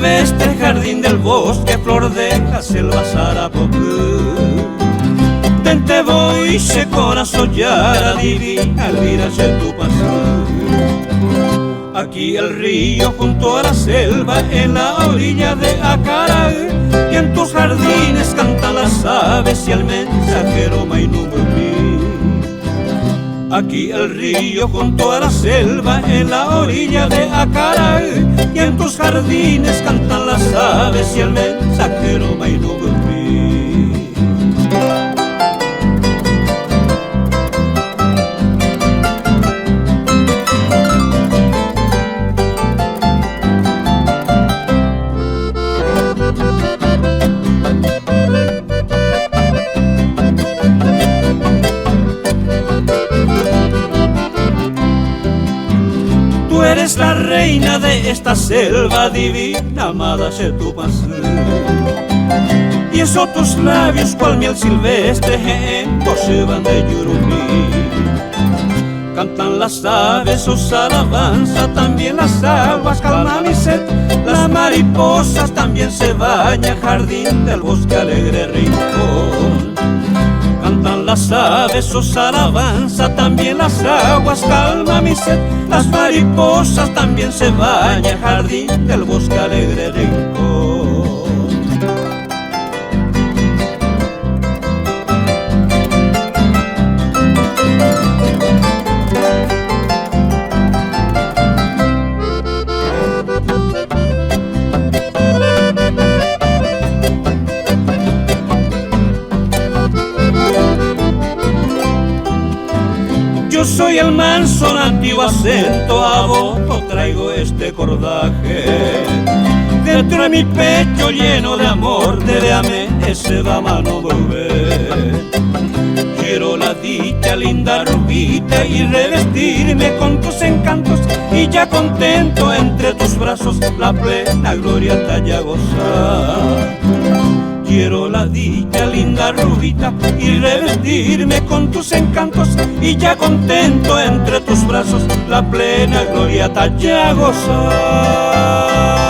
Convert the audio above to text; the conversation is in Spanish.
silvestre, jardín del bosque, flor de la selva Sarapopú. Tente voy se corazón ya divina, Elvira se tu pasó. Aquí el río junto a la selva, en la orilla de Acará, y en tus jardines cantan las aves y el mensajero Mainumumí. Aquí el río junto a la selva, en la orilla de Acará, y en tus jardines cantan las aves y el mensajero Mainumumí. Tú eres la reina de esta selva divina, amada se tu pasó. Y eso tus labios cual miel silvestre se van de Yurumí. Cantan las aves sus alabanzas, también las aguas calman mi sed. Las mariposas también se bañan, jardín del bosque alegre rincón. Cantan las aves sus alabanzas, también las aguas calman mi sed. Las mariposas también se bañan, jardín del bosque alegre rincón. Yo soy el manso nativo acento, a vos traigo este cordaje. Dentro de mi pecho lleno de amor, déjame ese dama no volver. Quiero la dicha, linda rubita, y revestirme con tus encantos, y ya contento entre tus brazos la plena gloria talla gozar. Quiero la dicha, linda rubita, y revestirme con tus encantos, y ya contento entre tus brazos la plena gloria talla gozar.